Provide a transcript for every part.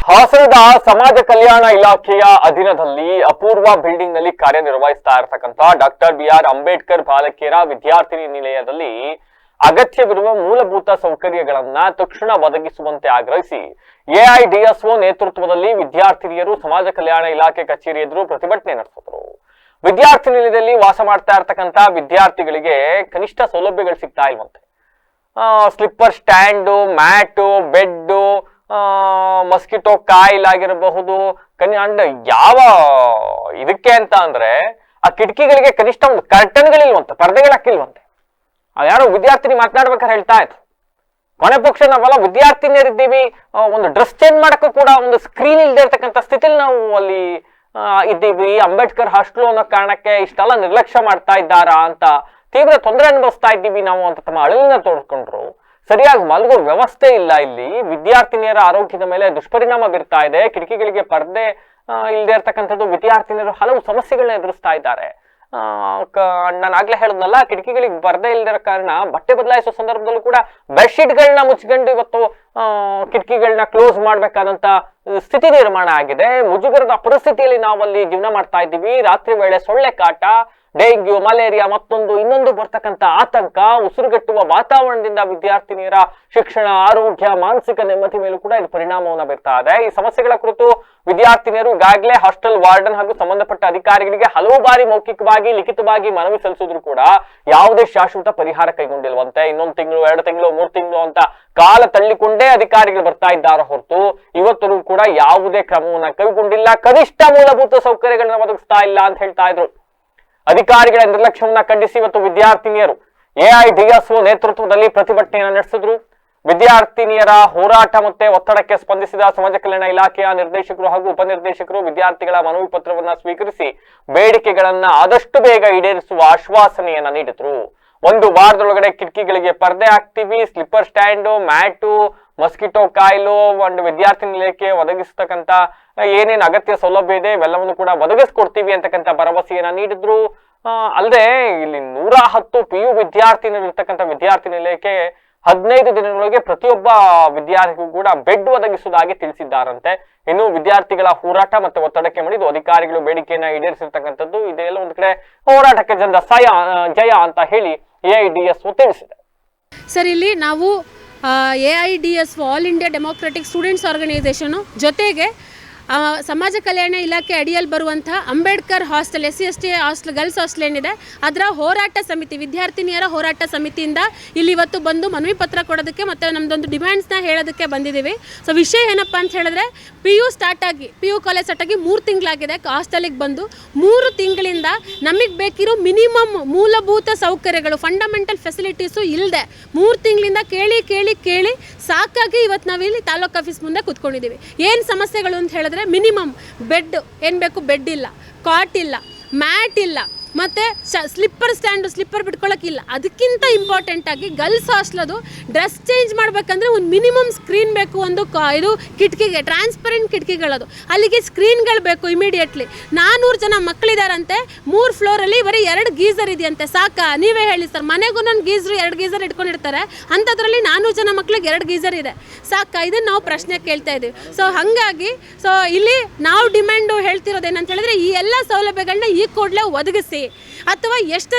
ಹಾಸನದ ಸಮಾಜ ಕಲ್ಯಾಣ ಇಲಾಖೆಯ ಅಧೀನದಲ್ಲಿ ಅಪೂರ್ವ ಬಿಲ್ಡಿಂಗ್ ನಲ್ಲಿ ಕಾರ್ಯನಿರ್ವಹಿಸ್ತಾ ಇರತಕ್ಕಂತ ಡಾಕ್ಟರ್ ಬಿಆರ್ ಅಂಬೇಡ್ಕರ್ ಬಾಲಕಿಯರ ವಿದ್ಯಾರ್ಥಿನಿ ನಿಲಯದಲ್ಲಿ ಅಗತ್ಯವಿರುವ ಮೂಲಭೂತ ಸೌಕರ್ಯಗಳನ್ನ ತಕ್ಷಣ ಒದಗಿಸುವಂತೆ ಆಗ್ರಹಿಸಿ ಎಐಡಿಎಸ್ಒ ನೇತೃತ್ವದಲ್ಲಿ ವಿದ್ಯಾರ್ಥಿನಿಯರು ಸಮಾಜ ಕಲ್ಯಾಣ ಇಲಾಖೆ ಕಚೇರಿ ಎದುರು ಪ್ರತಿಭಟನೆ ನಡೆಸಿದರು. ವಿದ್ಯಾರ್ಥಿ ನಿಲಯದಲ್ಲಿ ವಾಸ ಮಾಡ್ತಾ ಇರತಕ್ಕಂತ ವಿದ್ಯಾರ್ಥಿಗಳಿಗೆ ಕನಿಷ್ಠ ಸೌಲಭ್ಯಗಳು ಸಿಗ್ತಾ ಇಲ್ವಂತೆ. Slipper stand, mat, bed, mosquito coil ಆಗಿರಬಹುದು. ಅಂಡ್ ಯಾವ ಇದಕ್ಕೆ ಅಂತ ಅಂದ್ರೆ ಆ ಕಿಟಕಿಗಳಿಗೆ ಕನಿಷ್ಠ ಒಂದು ಕರ್ಟನ್ಗಳಿಲ್ವಂತೆ, ಪರ್ದೆಗಳು ಹಾಕಿಲ್ವಂತೆ. ಯಾರೋ ವಿದ್ಯಾರ್ಥಿನಿ ಮಾತನಾಡ್ಬೇಕಾದ್ರೆ ಹೇಳ್ತಾ ಇತ್ತು, ಕೊನೆ ಪಕ್ಷ ನಾವೆಲ್ಲ ವಿದ್ಯಾರ್ಥಿನಿಯರಿದ್ದೀವಿ, ಒಂದು ಡ್ರೆಸ್ ಚೇಂಜ್ ಮಾಡಕ್ಕೂ ಕೂಡ ಒಂದು ಸ್ಕ್ರೀನ್ ಇಲ್ಲದೆ ಇರ್ತಕ್ಕಂಥ ಸ್ಥಿತಿಲಿ ನಾವು ಅಲ್ಲಿ ಇದ್ದೀವಿ. ಅಂಬೇಡ್ಕರ್ ಹಾಸ್ಟೆಲ್ ಅನ್ನೋ ಕಾರಣಕ್ಕೆ ಇಷ್ಟೆಲ್ಲ ನಿರ್ಲಕ್ಷ್ಯ ಮಾಡ್ತಾ ಇದ್ದಾರಾ ಅಂತ ತೀವ್ರ ತೊಂದರೆ ಅನುಭವಿಸ್ತಾ ಇದ್ದೀವಿ ನಾವು ಅಂತ ತಮ್ಮ ಅಳಲನ್ನ ತೋರಿಸ್ಕೊಂಡ್ರು. ಸರಿಯಾಗಿ ಮಲಗೋ ವ್ಯವಸ್ಥೆ ಇಲ್ಲ. ಇಲ್ಲಿ ವಿದ್ಯಾರ್ಥಿನಿಯರ ಆರೋಗ್ಯದ ಮೇಲೆ ದುಷ್ಪರಿಣಾಮ ಬೀರ್ತಾ ಇದೆ. ಕಿಟಕಿಗಳಿಗೆ ಪರ್ದೆ ಇಲ್ಲದೆ ಇರ್ತಕ್ಕಂಥದ್ದು, ವಿದ್ಯಾರ್ಥಿನಿಯರು ಹಲವು ಸಮಸ್ಯೆಗಳನ್ನ ಎದುರಿಸ್ತಾ ಇದ್ದಾರೆ. ನಾನು ಆಗ್ಲೇ ಹೇಳಿದ್ನಲ್ಲ, ಕಿಟಕಿಗಳಿಗೆ ಪರ್ದೆ ಇಲ್ದಿರೋ ಕಾರಣ ಬಟ್ಟೆ ಬದಲಾಯಿಸೋ ಸಂದರ್ಭದಲ್ಲೂ ಕೂಡ ಬೆಡ್ಶೀಟ್ಗಳನ್ನ ಮುಚ್ಕೊಂಡು ಇವತ್ತು ಕಿಟಕಿಗಳನ್ನ ಕ್ಲೋಸ್ ಮಾಡ್ಬೇಕಾದಂತ ಸ್ಥಿತಿ ನಿರ್ಮಾಣ ಆಗಿದೆ. ಮುಜುಗರದ ಪರಿಸ್ಥಿತಿಯಲ್ಲಿ ನಾವಲ್ಲಿ ಜೀವನ ಮಾಡ್ತಾ ಇದ್ದೀವಿ. ರಾತ್ರಿ ವೇಳೆ ಸೊಳ್ಳೆ ಕಾಟ, ಡೆಂಗ್ಯೂ, ಮಲೇರಿಯಾ, ಇನ್ನೊಂದು ಬರ್ತಕ್ಕಂಥ ಆತಂಕ, ಉಸಿರುಗಟ್ಟುವ ವಾತಾವರಣದಿಂದ ವಿದ್ಯಾರ್ಥಿನಿಯರ ಶಿಕ್ಷಣ, ಆರೋಗ್ಯ, ಮಾನಸಿಕ ನೆಮ್ಮದಿ ಮೇಲೂ ಕೂಡ ಇದು ಪರಿಣಾಮವನ್ನು ಬೀರ್ತಾ ಇದೆ. ಈ ಸಮಸ್ಯೆಗಳ ಕುರಿತು ವಿದ್ಯಾರ್ಥಿನಿಯರು ಈಗಾಗಲೇ ಹಾಸ್ಟೆಲ್ ವಾರ್ಡನ್ ಹಾಗೂ ಸಂಬಂಧಪಟ್ಟ ಅಧಿಕಾರಿಗಳಿಗೆ ಹಲವು ಬಾರಿ ಮೌಖಿಕವಾಗಿ, ಲಿಖಿತವಾಗಿ ಮನವಿ ಸಲ್ಲಿಸಿದ್ರು ಕೂಡ ಯಾವುದೇ ಶಾಶ್ವತ ಪರಿಹಾರ ಕೈಗೊಂಡಿಲ್ವಂತೆ. 1 ತಿಂಗಳು, 2 ತಿಂಗಳು, 3 ತಿಂಗಳು ಅಂತ ಕಾಲ ತಳ್ಳಿಕೊಂಡೇ ಅಧಿಕಾರಿಗಳು ಬರ್ತಾ ಇದ್ದಾರೆ ಹೊರತು ಇವತ್ತೂ ಕೂಡ ಯಾವುದೇ ಕ್ರಮವನ್ನ ಕೈಗೊಂಡಿಲ್ಲ. ಕನಿಷ್ಠ ಮೂಲಭೂತ ಸೌಕರ್ಯಗಳನ್ನ ಒದಗಿಸ್ತಾ ಇಲ್ಲ ಅಂತ ಹೇಳ್ತಾ ಇದ್ರು. ಅಧಿಕಾರಿಗಳ ನಿರ್ಲಕ್ಷ್ಯವನ್ನ ಖಂಡಿಸಿ ಇವತ್ತು ವಿದ್ಯಾರ್ಥಿನಿಯರು ಎಐಡಿಎಸ್ಒ ನೇತೃತ್ವದಲ್ಲಿ ಪ್ರತಿಭಟನೆಯನ್ನು ನಡೆಸಿದ್ರು. ವಿದ್ಯಾರ್ಥಿನಿಯರ ಹೋರಾಟ ಮತ್ತೆ ಒತ್ತಡಕ್ಕೆ ಸ್ಪಂದಿಸಿದ ಸಮಾಜ ಕಲ್ಯಾಣ ಇಲಾಖೆಯ ನಿರ್ದೇಶಕರು ಹಾಗೂ ಉಪನಿರ್ದೇಶಕರು ವಿದ್ಯಾರ್ಥಿಗಳ ಮನವಿ ಪತ್ರವನ್ನ ಸ್ವೀಕರಿಸಿ ಬೇಡಿಕೆಗಳನ್ನ ಆದಷ್ಟು ಬೇಗ ಈಡೇರಿಸುವ ಆಶ್ವಾಸನೆಯನ್ನ ನೀಡಿದ್ರು. 1 ವಾರದೊಳಗಡೆ ಕಿಟಕಿಗಳಿಗೆ ಪರ್ದೆ ಹಾಕ್ತೀವಿ, ಸ್ಲಿಪ್ಪರ್ ಸ್ಟ್ಯಾಂಡು, ಮ್ಯಾಟು, ಮಸ್ಕಿಟೋ ಕಾಯಿಲು ಒಂದು ವಿದ್ಯಾರ್ಥಿ ನಿಲಯಕ್ಕೆ ಒದಗಿಸ್ತಕ್ಕಂತ ಏನೇನು ಅಗತ್ಯ ಸೌಲಭ್ಯ ಇದೆ ಇವೆಲ್ಲವನ್ನು ಕೂಡ ಒದಗಿಸ್ಕೊಡ್ತೀವಿ ಅಂತಕ್ಕಂಥ ಭರವಸೆಯನ್ನ ನೀಡಿದ್ರು. ಅಲ್ಲದೆ ಇಲ್ಲಿ 110 PU ವಿದ್ಯಾರ್ಥಿನಿಯರು ಇರ್ತಕ್ಕಂಥ ವಿದ್ಯಾರ್ಥಿ ನಿಲಯಕ್ಕೆ 15 ದಿನಗಳೊಳಗೆ ಪ್ರತಿಯೊಬ್ಬ ವಿದ್ಯಾರ್ಥಿಗೂ ಕೂಡ ಬೆಡ್ ಒದಗಿಸುವುದಾಗಿ ತಿಳಿಸಿದ್ದಾರಂತೆ. ಇನ್ನು ವಿದ್ಯಾರ್ಥಿಗಳ ಹೋರಾಟ ಮತ್ತೆ ಒತ್ತಡಕ್ಕೆ ಮಣಿದು ಅಧಿಕಾರಿಗಳು ಬೇಡಿಕೆಯನ್ನ ಈಡೇರಿಸಿರ್ತಕ್ಕಂಥದ್ದು ಇದೆಲ್ಲ ಒಂದು ಕಡೆ ಹೋರಾಟಕ್ಕೆ ಜಯ ಅಂತ ಹೇಳಿ ಎಐಡಿಎಸ್ಒ ತಿಳಿಸಿದೆ. ಸರ್, ಇಲ್ಲಿ ನಾವು AIDSO all India democratic students organisation ಜೊತೆಗೆ ಸಮಾಜ ಕಲ್ಯಾಣ ಇಲಾಖೆ ಅಡಿಯಲ್ಲಿ ಬರುವಂಥ Ambedkar hostel, SC/ST hostel, girls hostel ಏನಿದೆ ಅದರ ಹೋರಾಟ ಸಮಿತಿ, ವಿದ್ಯಾರ್ಥಿನಿಯರ ಹೋರಾಟ ಸಮಿತಿಯಿಂದ ಇಲ್ಲಿ ಇವತ್ತು ಬಂದು ಮನವಿ ಪತ್ರ ಕೊಡೋದಕ್ಕೆ ಮತ್ತು ನಮ್ಮದೊಂದು ಡಿಮ್ಯಾಂಡ್ಸ್ನ ಹೇಳೋದಕ್ಕೆ ಬಂದಿದ್ದೀವಿ. ಸೊ ವಿಷಯ ಏನಪ್ಪ ಅಂತ ಹೇಳಿದ್ರೆ, PU ಕಾಲೇಜ್ ಸ್ಟಾರ್ಟ್ ಆಗಿ 3 ತಿಂಗಳಾಗಿದೆ. ಹಾಸ್ಟೆಲಿಗೆ ಬಂದು 3 ತಿಂಗಳಿಂದ ನಮಗೆ ಬೇಕಿರೋ ಮಿನಿಮಮ್ ಮೂಲಭೂತ ಸೌಕರ್ಯಗಳು, ಫಂಡಮೆಂಟಲ್ ಫೆಸಿಲಿಟೀಸು ಇಲ್ಲದೆ 3 ತಿಂಗಳಿಂದ ಕೇಳಿ ಸಾಕಾಗಿ ಇವತ್ತು ನಾವಿಲ್ಲಿ ತಾಲೂಕು ಆಫೀಸ್ ಮುಂದೆ ಕೂತ್ಕೊಂಡಿದ್ದೀವಿ. ಏನು ಸಮಸ್ಯೆಗಳು ಅಂತ ಹೇಳಿದ್ರೆ, ಮಿನಿಮಮ್ ಬೆಡ್ ಏನು ಬೇಕು, ಬೆಡ್ ಇಲ್ಲ, ಕಾಟ್ ಇಲ್ಲ, ಮ್ಯಾಟ್ ಇಲ್ಲ, ಮತ್ತು ಸ್ಲಿಪ್ಪರ್ ಬಿಟ್ಕೊಳ್ಳೋಕ್ಕಿಲ್ಲ. ಅದಕ್ಕಿಂತ ಇಂಪಾರ್ಟೆಂಟ್ ಆಗಿ ಗರ್ಲ್ಸ್ ಹಾಸ್ಟೆಲದು ಡ್ರೆಸ್ ಚೇಂಜ್ ಮಾಡಬೇಕಂದ್ರೆ ಒಂದು ಮಿನಿಮಮ್ ಸ್ಕ್ರೀನ್ ಬೇಕು. ಒಂದು ಇದು ಕಿಟಕಿಗೆ ಟ್ರಾನ್ಸ್ಪರೆಂಟ್ ಕಿಟಕಿಗಳದು, ಅಲ್ಲಿಗೆ ಸ್ಕ್ರೀನ್ಗಳು ಬೇಕು ಇಮಿಡಿಯೇಟ್ಲಿ. 400 ಜನ ಮಕ್ಕಳಿದಾರಂತೆ. 3 ಫ್ಲೋರಲ್ಲಿ ಬರೀ 2 ಗೀಸರ್ ಇದೆಯಂತೆ. ಸಾಕಾ? ನೀವೇ ಹೇಳಿ ಸರ್. ಮನೆಗೂ ನನ್ನ ಗೀಸರು 2 ಗೀಸರ್ ಇಟ್ಕೊಂಡಿರ್ತಾರೆ, ಅಂಥದ್ರಲ್ಲಿ 400 ಜನ ಮಕ್ಳಿಗೆ 2 ಗೀಸರ್ ಇದೆ. ಸಾಕಾ? ಇದನ್ನು ನಾವು ಪ್ರಶ್ನೆ ಕೇಳ್ತಾ ಇದ್ದೀವಿ. ಸೊ ಹಾಗಾಗಿ ಇಲ್ಲಿ ನಾವು ಡಿಮ್ಯಾಂಡು ಹೇಳ್ತಿರೋದೇನಂತ ಹೇಳಿದ್ರೆ, ಈ ಎಲ್ಲ ಸೌಲಭ್ಯಗಳನ್ನ ಈ ಕೂಡಲೇ ಒದಗಿಸಿ, ಅಥವಾ ಎಷ್ಟು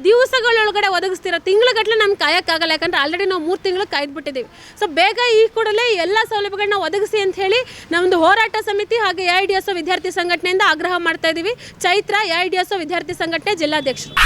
ದಿವಸಗಳೊಳಗಡೆ ಒದಗಿಸ್ತಿರೋ. ತಿಂಗಳುಗಟ್ಟಲೆ ನಮ್ಗೆ ಕಾಯಕ್ಕಾಗಲ್ಲ, ಯಾಕಂದ್ರೆ ಆಲ್ರೆಡಿ ನಾವು 3 ತಿಂಗಳು ಕಾಯ್ದುಬಿಟ್ಟಿದ್ದೀವಿ. ಸೊ ಬೇಗ ಈ ಕೂಡಲೇ ಎಲ್ಲ ಸೌಲಭ್ಯಗಳನ್ನ ಒದಗಿಸಿ ಅಂತ ಹೇಳಿ ನಮ್ಮದು ಹೋರಾಟ ಸಮಿತಿ ಹಾಗೂ ಎಐಡಿಎಸ್ಒ ವಿದ್ಯಾರ್ಥಿ ಸಂಘಟನೆಯಿಂದ ಆಗ್ರಹ ಮಾಡ್ತಾ ಇದ್ದೀವಿ. ಚೈತ್ರ, ಎಐಡಿಎಸ್ಒ ವಿದ್ಯಾರ್ಥಿ ಸಂಘಟನೆ ಜಿಲ್ಲಾಧ್ಯಕ್ಷರು.